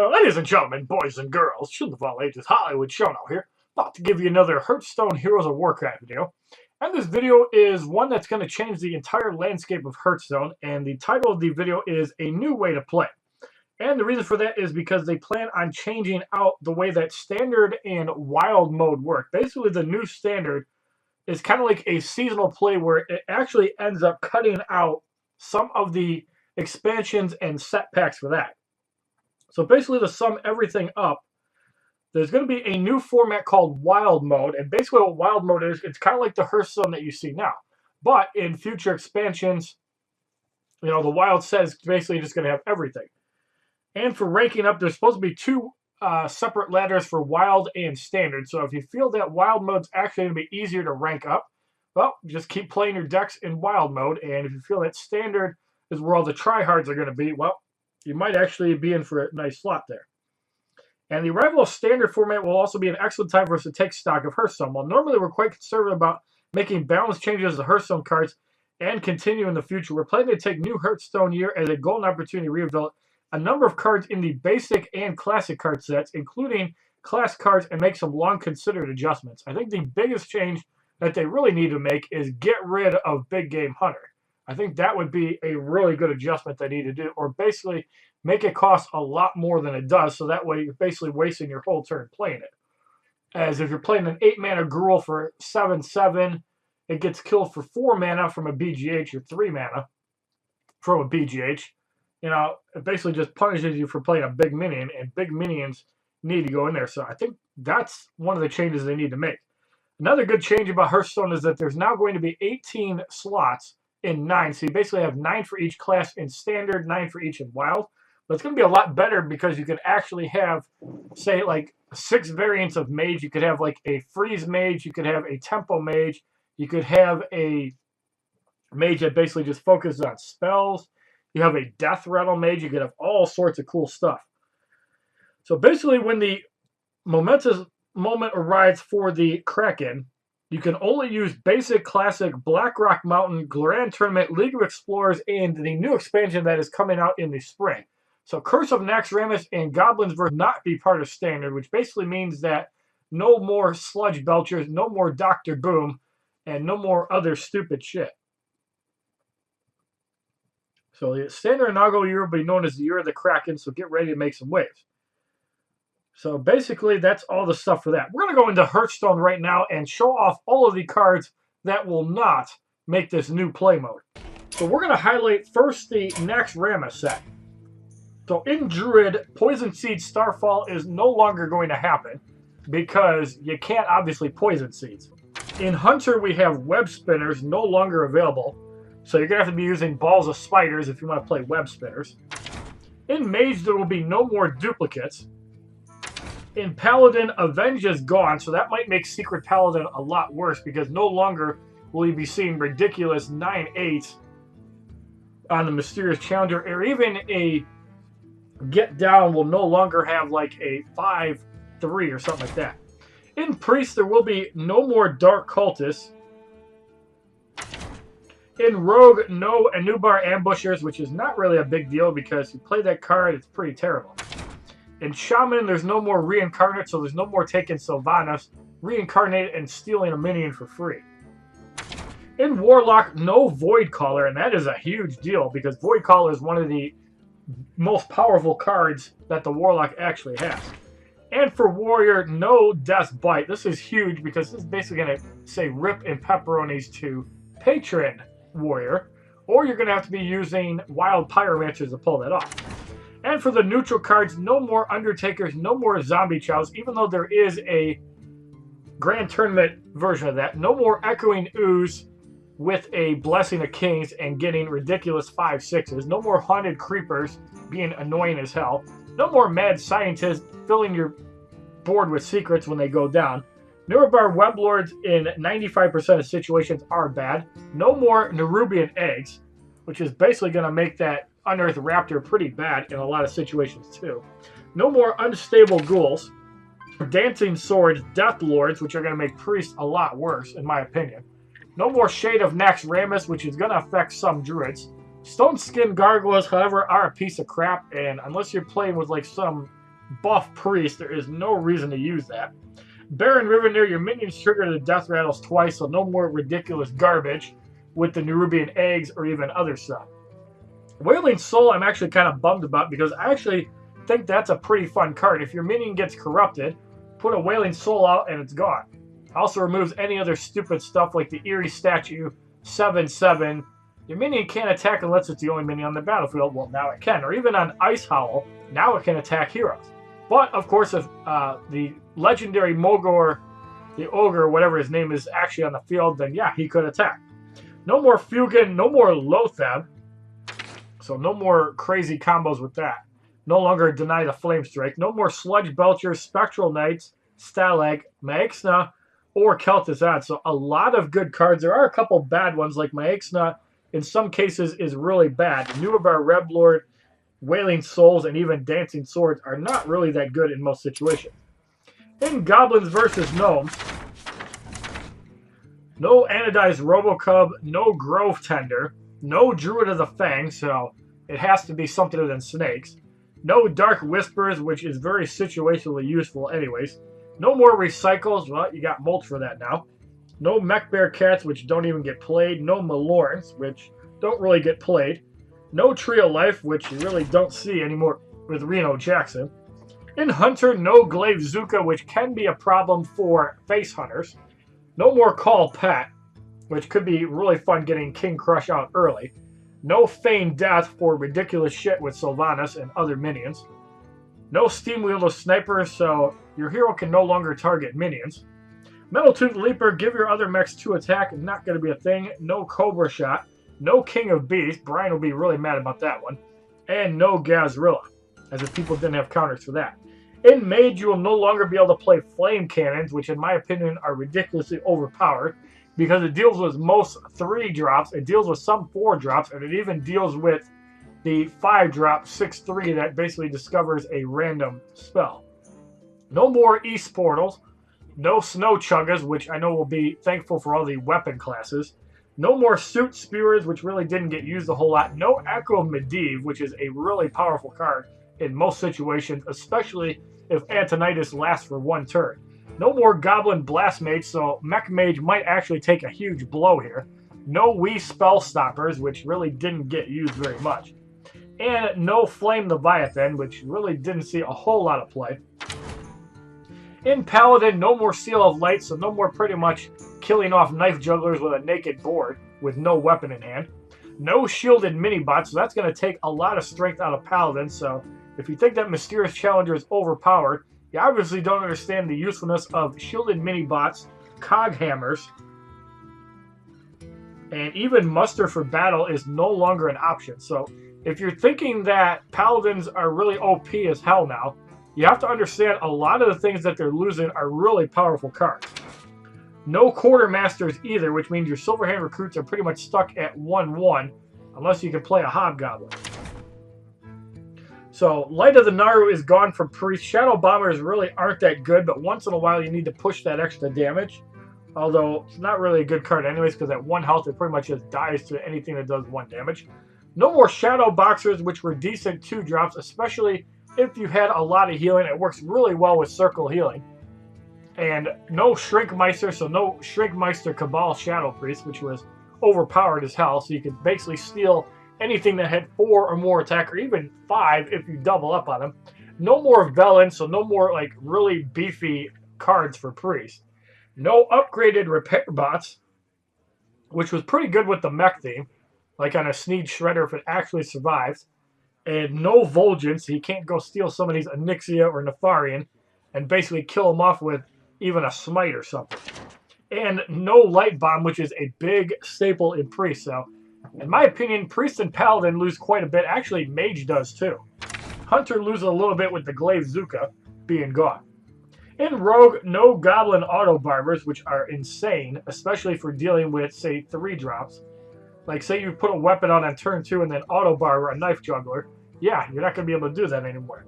Ladies and gentlemen, boys and girls, children of all ages, HollywoodShono here, about to give you another Hearthstone Heroes of Warcraft video. And this video is one that's going to change the entire landscape of Hearthstone, and the title of the video is A New Way to Play. And the reason for that is because they plan on changing out the way that Standard and Wild mode work. Basically, the new Standard is kind of like a seasonal play where it actually ends up cutting out some of the expansions and set packs for that. So basically, to sum everything up, there's going to be a new format called Wild Mode. And basically what Wild Mode is, it's kind of like the Hearthstone that you see now. But in future expansions, the Wild set is basically just going to have everything. And for ranking up, there's supposed to be two separate ladders for Wild and Standard. So if you feel that Wild Mode's actually going to be easier to rank up, well, just keep playing your decks in Wild Mode. And if you feel that Standard is where all the tryhards are going to be, well, you might actually be in for a nice slot there. And the arrival of Standard format will also be an excellent time for us to take stock of Hearthstone. While normally we're quite conservative about making balanced changes to Hearthstone cards and continue in the future, we're planning to take new Hearthstone year as a golden opportunity to redevelop a number of cards in the basic and classic card sets, including class cards, and make some long-considered adjustments. I think the biggest change that they really need to make is get rid of Big Game Hunter. I think that would be a really good adjustment they need to do, or basically make it cost a lot more than it does, so that way you're basically wasting your whole turn playing it. As if you're playing an 8-mana Gruul for 7/7, it gets killed for 4 mana from a BGH, or 3 mana from a BGH. It basically just punishes you for playing a big minion, and big minions need to go in there. So I think that's one of the changes they need to make. Another good change about Hearthstone is that there's now going to be 18 slots in 9. So you basically have 9 for each class in Standard, 9 for each in Wild. But it's going to be a lot better because you can actually have, say, like 6 variants of mage. You could have like a freeze mage. You could have a tempo mage. You could have a mage that basically just focuses on spells. You have a death rattle mage. You could have all sorts of cool stuff. So basically, when the momentous moment arrives for the Kraken, you can only use basic, classic, Blackrock Mountain, Grand Tournament, League of Explorers, and the new expansion that is coming out in the spring. So Curse of Naxxramas and Goblins will not be part of Standard, which basically means that no more Sludge Belchers, no more Dr. Boom, and no more other stupid shit. So the Standard inaugural year will be known as the Year of the Kraken, so get ready to make some waves. So basically, that's all the stuff for that. We're going to go into Hearthstone right now and show off all of the cards that will not make this new play mode. So we're going to highlight first the Naxxramas set. So in Druid, Poison Seed Starfall is no longer going to happen because you can't obviously poison seeds. In Hunter, we have Web Spinners no longer available. So you're going to have to be using Balls of Spiders if you want to play Web Spinners. In Mage, there will be no more duplicates. In Paladin, Avenge is gone, so that might make Secret Paladin a lot worse because no longer will you be seeing ridiculous 9/8 on the Mysterious Challenger, or even a Get Down will no longer have like a 5/3 or something like that. In Priest, there will be no more Dark Cultists. In Rogue, no Anubar Ambushers, which is not really a big deal because you play that card, it's pretty terrible. In Shaman, there's no more Reincarnate, so there's no more taking Sylvanas, Reincarnate, and stealing a minion for free. In Warlock, no Void Caller, and that is a huge deal because Void Caller is one of the most powerful cards that the Warlock actually has. And for Warrior, no Death Bite. This is huge because this is basically going to say rip and pepperonis to Patron Warrior, or you're going to have to be using Wild Pyromancers to pull that off. And for the neutral cards, no more Undertakers, no more Zombie Chows, even though there is a Grand Tournament version of that. No more Echoing Ooze with a Blessing of Kings and getting ridiculous 5/6s. No more Haunted Creepers being annoying as hell. No more Mad Scientists filling your board with secrets when they go down. Nerubar Weblords in 95% of situations are bad. No more Nerubian Eggs, which is basically going to make that Unearthed Raptor pretty bad in a lot of situations too. No more Unstable Ghouls. Dancing Swords, Death Lords, which are going to make Priests a lot worse, in my opinion. No more Shade of Naxxramas, which is going to affect some Druids. Stone Skin Gargoyles, however, are a piece of crap, and unless you're playing with like some buff priest, there is no reason to use that. Baron Riveneer, your minions trigger the death rattles twice, so no more ridiculous garbage with the Nerubian eggs or even other stuff. Wailing Soul, I'm actually kind of bummed about because I actually think that's a pretty fun card. If your minion gets corrupted, put a Wailing Soul out and it's gone. Also removes any other stupid stuff like the Eerie Statue, 7/7. Your minion can't attack unless it's the only minion on the battlefield. Well, now it can. Or even on Ice Howl, now it can attack heroes. But, of course, if the legendary Mogor, the Ogre, whatever his name is, actually on the field, then yeah, he could attack. No more Fugan, no more Lotheb. So no more crazy combos with that. No longer deny the Flame Strike. No more Sludge Belcher, Spectral Knights, Stalag, Maexna, or Kel'Thuzad. So a lot of good cards. There are a couple bad ones, like Maexna, in some cases, is really bad. Nuabar Reblord, Wailing Souls, and even Dancing Swords are not really that good in most situations. In Goblins versus Gnomes, no Anodized Robocub, no Grove Tender, no Druid of the Fang, so it has to be something other than snakes. No Dark Whispers, which is very situationally useful anyways. No more Recycles, well, you got mulch for that now. No Mech Bear Cats, which don't even get played. No Malorns, which don't really get played. No Tree of Life, which you really don't see anymore with Reno Jackson. In Hunter, no Glaive Zuka, which can be a problem for face hunters. No more Call Pet, which could be really fun getting King Crush out early. No Feign Death for ridiculous shit with Sylvanas and other minions. No Steam Wheel of Sniper, so your hero can no longer target minions. Metal Tooth Leaper, give your other mechs 2 attack, not going to be a thing. No Cobra Shot. No King of Beasts, Brian will be really mad about that one. And no Gazrilla, as if people didn't have counters for that. In Mage, you will no longer be able to play Flame Cannons, which in my opinion are ridiculously overpowered, because it deals with most 3-drops, it deals with some 4-drops, and it even deals with the 5-drop 6/3 that basically discovers a random spell. No more East Portals. No Snow Chuggas, which I know will be thankful for all the weapon classes. No more Suit Spewers, which really didn't get used a whole lot. No Echo Medivh, which is a really powerful card in most situations, especially if Antonidas lasts for 1 turn. No more Goblin Blast Mage, so Mech Mage might actually take a huge blow here. No Wii Spell Stoppers, which really didn't get used very much. And no Flame Leviathan, which really didn't see a whole lot of play. In Paladin, no more Seal of Light, so no more pretty much killing off knife jugglers with a naked board with no weapon in hand. No shielded mini-bots, so that's going to take a lot of strength out of Paladin, so if you think that Mysterious Challenger is overpowered, you obviously don't understand the usefulness of shielded mini-bots, cog hammers, and even muster for battle is no longer an option. So if you're thinking that Paladins are really OP as hell now, you have to understand a lot of the things that they're losing are really powerful cards. No Quartermasters either, which means your Silverhand recruits are pretty much stuck at 1/1 unless you can play a Hobgoblin. So Light of the Naru is gone from Priest. Shadow Bombers really aren't that good, but once in a while you need to push that extra damage. Although it's not really a good card anyways, because at 1 health it pretty much just dies to anything that does 1 damage. No more Shadow Boxers, which were decent 2-drops, especially if you had a lot of healing. It works really well with Circle Healing. And no Shrinkmeister, so no Shrinkmeister Cabal Shadow Priest, which was overpowered as hell, so you could basically steal anything that had 4 or more attack, or even 5 if you double up on them. No more Velen, so no more like really beefy cards for Priest. No upgraded Repair Bots, which was pretty good with the mech theme, like on a Sneed Shredder if it actually survives. And no Vol'jin, so you can't go steal somebody's Onyxia or Nefarian and basically kill them off with even a Smite or something. And no Light Bomb, which is a big staple in Priest. So, in my opinion, Priest and Paladin lose quite a bit. Actually, Mage does too. Hunter loses a little bit with the Glaive Zuka being gone. In Rogue, no Goblin Auto Barbers, which are insane, especially for dealing with, say, 3-drops. Like, say you put a weapon on turn 2 and then Auto Barber, a Knife Juggler. Yeah, you're not going to be able to do that anymore.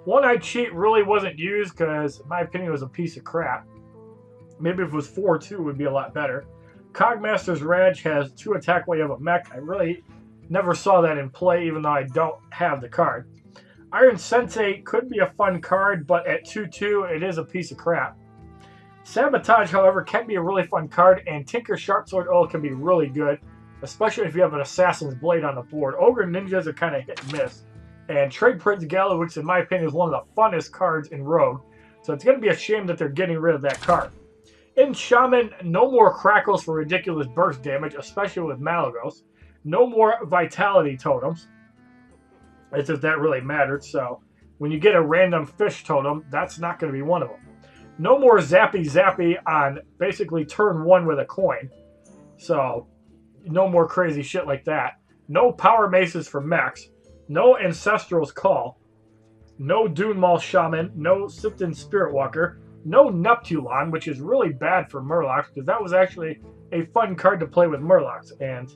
One-Eyed Cheat really wasn't used because, in my opinion, it was a piece of crap. Maybe if it was 4-2, it would be a lot better. Cogmaster's Rage has 2 attack while you have a mech. I really never saw that in play, even though I don't have the card. Iron Sensei could be a fun card, but at 2/2, it is a piece of crap. Sabotage, however, can be a really fun card, and Tinker Sharpsword Oil can be really good, especially if you have an Assassin's Blade on the board. Ogre Ninjas are kind of hit and miss, and Trade Prince Gallowix, in my opinion, is one of the funnest cards in Rogue, so it's going to be a shame that they're getting rid of that card. In Shaman, no more Crackles for ridiculous burst damage, especially with Malagos. No more Vitality Totems, as if that really mattered, so when you get a random fish totem, that's not going to be one of them. No more Zappy Zappy on basically turn 1 with a coin. So, no more crazy shit like that. No Power Maces for mechs. No Ancestral's Call. No Dune Maul Shaman. No Sifton Spirit Walker. No Neptulon, which is really bad for Murlocs, because that was actually a fun card to play with Murlocs. And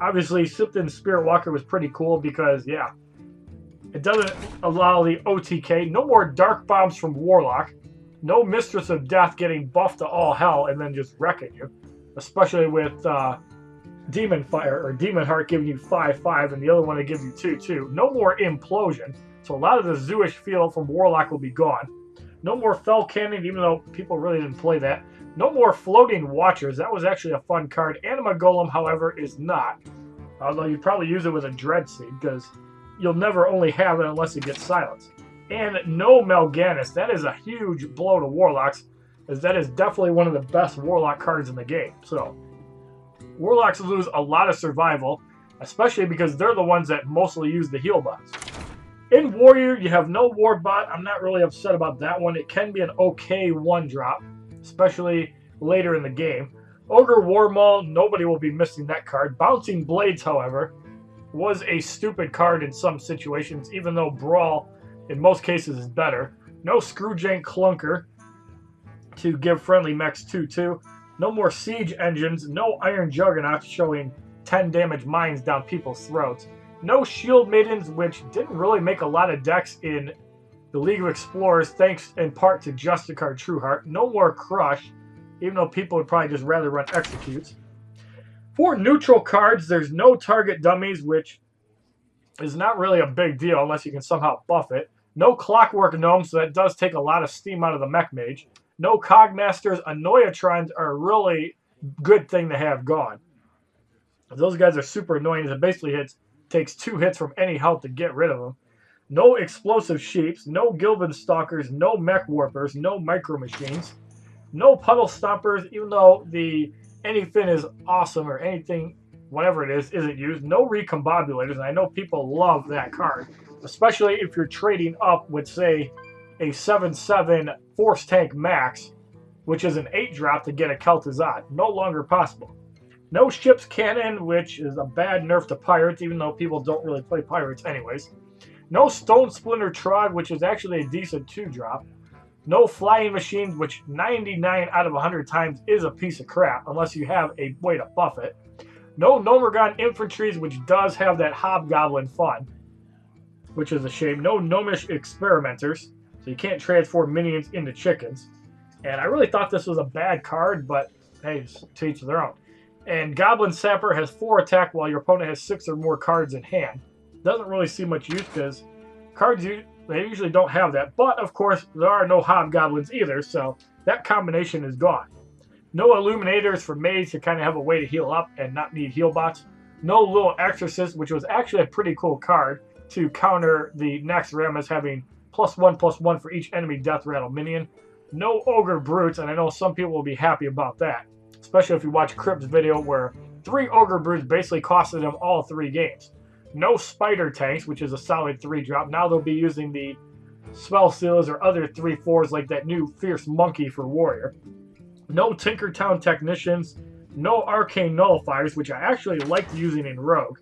obviously, Sifton Spirit Walker was pretty cool because, yeah, it doesn't allow the OTK. No more Dark Bombs from Warlock. No Mistress of Death getting buffed to all hell and then just wrecking you. Especially with Demon Fire or Demon Heart giving you 5/5 and the other one to give you 2/2. No more Implosion. So a lot of the Zooish feel from Warlock will be gone. No more Flamecannon, even though people really didn't play that. No more Floating Watchers. That was actually a fun card. Anima Golem, however, is not. Although you'd probably use it with a Dread Seed because you'll never only have it unless it gets silenced. And no Melganis. That is a huge blow to Warlocks, as that is definitely one of the best Warlock cards in the game. So, Warlocks lose a lot of survival, especially because they're the ones that mostly use the heal bots. In Warrior, you have no Warbot. I'm not really upset about that one. It can be an okay 1-drop, especially later in the game. Ogre Warmaul, nobody will be missing that card. Bouncing Blades, however, was a stupid card in some situations, even though Brawl in most cases is better. No Screwjank Clunker to give friendly mechs 2/2. No more Siege Engines. No Iron Juggernauts showing 10 damage mines down people's throats. No Shield Maidens, which didn't really make a lot of decks in the League of Explorers, thanks in part to Justicar Trueheart. No more Crush, even though people would probably just rather run Executes. For neutral cards, there's no Target Dummies, which is not really a big deal unless you can somehow buff it. No Clockwork Gnomes, so that does take a lot of steam out of the Mech Mage. No Cogmasters. Annoyatrons are a really good thing to have gone. Those guys are super annoying. It basically takes 2 hits from any health to get rid of them. No Explosive Sheeps. No Gilvin Stalkers. No Mech Warpers. No Micro Machines. No Puddle Stompers, even though the Anyfin is awesome or anything, whatever it is, isn't used. No Recombobulators, and I know people love that card, especially if you're trading up with, say, a 7/7 Force Tank Max, which is an 8-drop to get a Kel'Thuzad. No longer possible. No Ship's Cannon, which is a bad nerf to Pirates, even though people don't really play Pirates anyways. No Stone Splinter Trog, which is actually a decent 2-drop. No Flying Machines, which 99 out of 100 times is a piece of crap, unless you have a way to buff it. No Nomergon Infantries, which does have that Hobgoblin fun, which is a shame. No Gnomish Experimenters, so you can't transform minions into chickens. And I really thought this was a bad card, but hey, to each their own. And Goblin Sapper has 4 attack while your opponent has 6 or more cards in hand. Doesn't really see much use because cards, they usually don't have that. But, of course, there are no Hobgoblins either, so that combination is gone. No Illuminators for Mage to kind of have a way to heal up and not need heal bots. No Little Exorcist, which was actually a pretty cool card to counter the Naxxramas having +1/+1 for each enemy Death Rattle minion. No Ogre Brutes, and I know some people will be happy about that, especially if you watch Crip's video where 3 Ogre Brutes basically costed him all 3 games. No Spider Tanks, which is a solid 3-drop. Now they'll be using the Spell Sealers or other 3/4s like that new Fierce Monkey for Warrior. No Tinkertown Technicians. No Arcane Nullifiers, which I actually liked using in Rogue.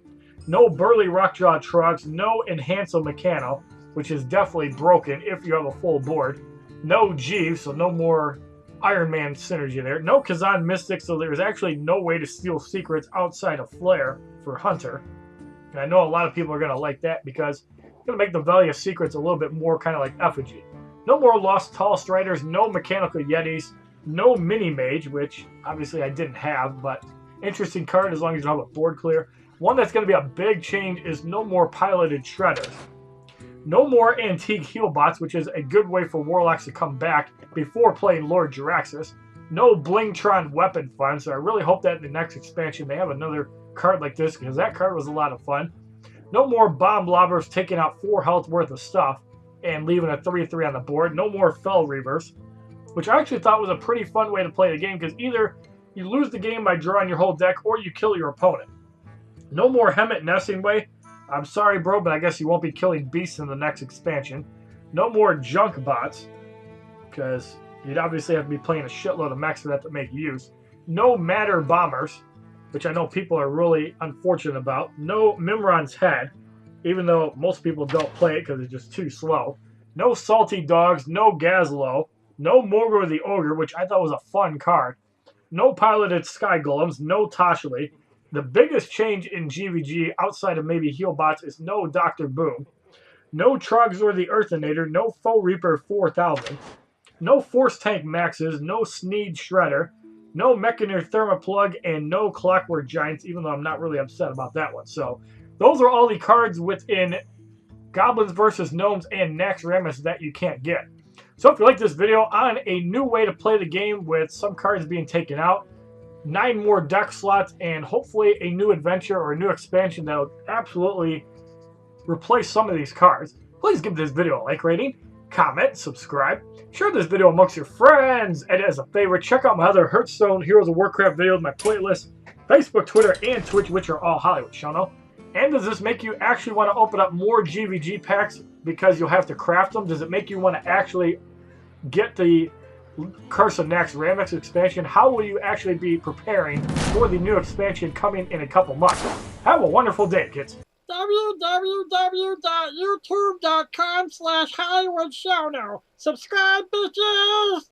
No Burly Rockjaw Trogs. No Enhancel Mechano, which is definitely broken if you have a full board. No Jeeves, so no more Iron Man synergy there. No Kazan Mystic, so there's actually no way to steal secrets outside of Flare for Hunter. And I know a lot of people are going to like that because it's going to make the value of secrets a little bit more kind of like Effigy. No more Lost Tall Striders. No Mechanical Yetis. No Mini Mage, which obviously I didn't have, but interesting card as long as you don't have a board clear. One that's going to be a big change is no more Piloted Shredders. No more antique heal bots, which is a good way for warlocks to come back before playing Lord Jaraxxus. No Blingtron weapon fun, so I really hope that in the next expansion they have another card like this, because that card was a lot of fun. No more bomb lobbers taking out 4 health worth of stuff and leaving a 3-3 on the board. No more Fell Reavers, which I actually thought was a pretty fun way to play the game, because either you lose the game by drawing your whole deck or you kill your opponent. No more Hemet Nesting Way. I'm sorry, bro, but I guess you won't be killing beasts in the next expansion. No more junk bots, because you'd obviously have to be playing a shitload of mechs for that to make use. No Matter Bombers, which I know people are really unfortunate about. No Mimron's Head, even though most people don't play it because it's just too slow. No Salty Dogs, no Gazlo, no Morgor the Ogre, which I thought was a fun card. No Piloted Sky Golems, no Toshli. The biggest change in GVG, outside of maybe heal bots, is no Dr. Boom. No Trogzor the Earthinator, no Foe Reaper 4000. No Force Tank Maxes, no Sneed Shredder, no Mechanir Thermoplug, and no Clockwork Giants, even though I'm not really upset about that one. So those are all the cards within Goblins vs. Gnomes and Naxxramas that you can't get. So if you like this video on a new way to play the game with some cards being taken out, 9 more deck slots, and hopefully a new adventure or a new expansion that will absolutely replace some of these cards, please give this video a like rating, comment, subscribe, share this video amongst your friends, and as a favorite, check out my other Hearthstone Heroes of Warcraft videos, my playlist, Facebook, Twitter, and Twitch, which are all HollywoodShono. And does this make you actually want to open up more GVG packs because you'll have to craft them? Does it make you want to actually get the Curse of Naxxramas expansion? How will you actually be preparing for the new expansion coming in a couple months? Have a wonderful day, kids. www.youtube.com/HollywoodShono. Subscribe, bitches!